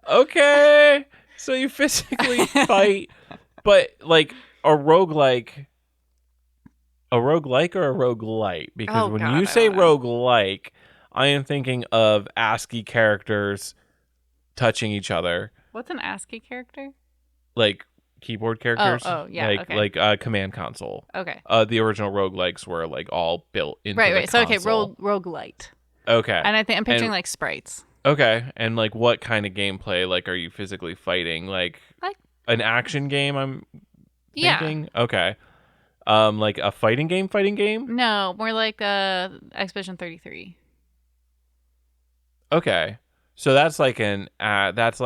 Okay. So you physically fight, but like a roguelike or a roguelite? Because when you say roguelike, I am thinking of ASCII characters touching each other. What's an ASCII character? Like keyboard characters. Oh, yeah. Like command console. Okay. The original roguelikes were like all built into the right. So console. roguelite. Okay. And I'm picturing like sprites. Okay. And like what kind of gameplay? Like are you physically fighting? Like an action game, I'm thinking? Yeah. Okay. Like a fighting game? No, more like Expedition 33. Okay. So that's like an active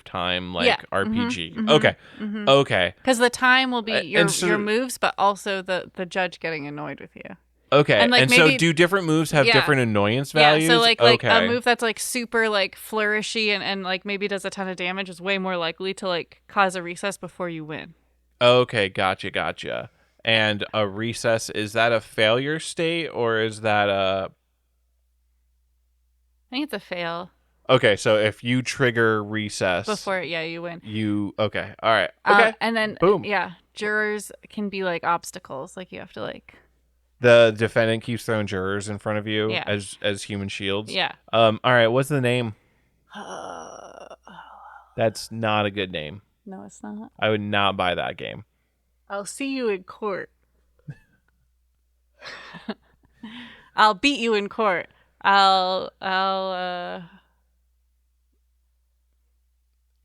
time RPG. Mm-hmm, okay. Mm-hmm. Okay. Because the time will be your moves, but also the judge getting annoyed with you. Okay. And maybe, so do different moves have different annoyance values? Yeah, so like a move that's like super like flourishy and like maybe does a ton of damage is way more likely to like cause a recess before you win. Okay, gotcha. And a recess, is that a failure state or is that a... I think it's a fail. Okay, so if you trigger recess... Before, you win. Okay, all right. Okay, and then, boom. Yeah, jurors can be like obstacles. Like you have to like... The defendant keeps throwing jurors in front of you as human shields. Yeah. All right. What's the name? That's not a good name. No, it's not. I would not buy that game. I'll see you in court. I'll beat you in court.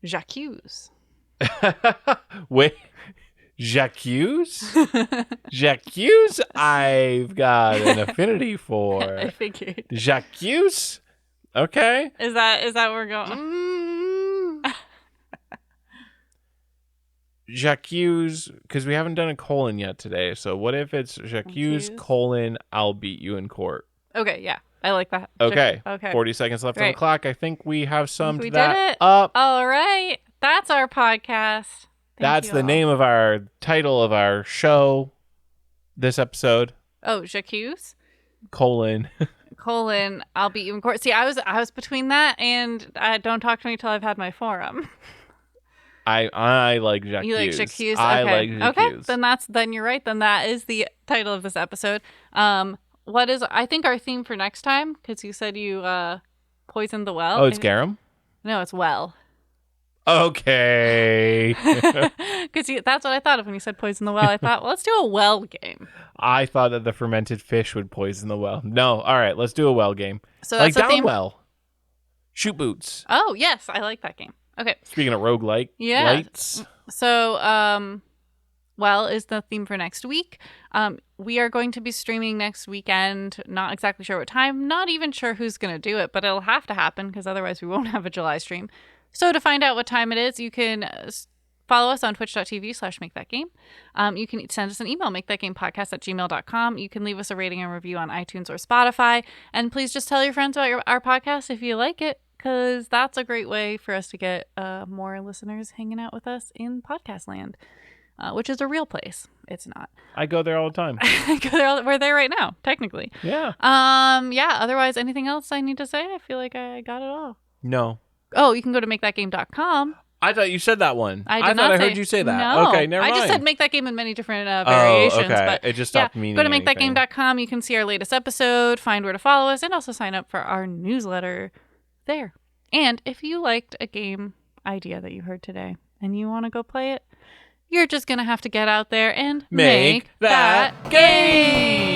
J'accuse. Wait. J'accuse? J'accuse? I've got an affinity for. I figured. J'accuse? Okay. Is that where we're going? J'accuse, because we haven't done a colon yet today. So what if it's J'accuse, I'll beat you in court? Okay, yeah. I like that. Okay. Okay. 40 seconds left on the clock. I think we have summed we that did it. up. All right. That's our podcast. That's the name of our title of our show this episode. Oh, J'accuse? Colon, I'll beat you in court. See, I was between that and don't talk to me till I've had my forum. I like J'accuse. You like J'accuse? Okay. I like J'accuse. Okay, then you're right. Then that is the title of this episode. What is, I think, our theme for next time? Because you said you poisoned the well. Oh, it's garum? No, it's well. Okay. Because that's what I thought of when you said poison the well. I thought, well, let's do a well game. I thought that the fermented fish would poison the well. No, all right, let's do a well game. So that's like down well. Shoot boots. Oh, yes, I like that game. Okay. Speaking of roguelike, lights. So, well is the theme for next week. We are going to be streaming next weekend. Not exactly sure what time. Not even sure who's going to do it, but it'll have to happen because otherwise we won't have a July stream. So to find out what time it is, you can follow us on twitch.tv/makethatgame. You can send us an email, makethatgamepodcast@gmail.com. You can leave us a rating and review on iTunes or Spotify. And please just tell your friends about our podcast if you like it, because that's a great way for us to get more listeners hanging out with us in podcast land, which is a real place. It's not. I go there all the time. We're there right now, technically. Yeah. Otherwise, anything else I need to say? I feel like I got it all. No. Oh, you can go to makethatgame.com. I thought you said that one. I thought I heard you say that. No. Okay, never mind. I just said Make That Game in many different variations. Oh, okay. But it just stopped meaning go to anything. makethatgame.com. You can see our latest episode, find where to follow us, and also sign up for our newsletter there. And if you liked a game idea that you heard today and you want to go play it, you're just going to have to get out there and make that game!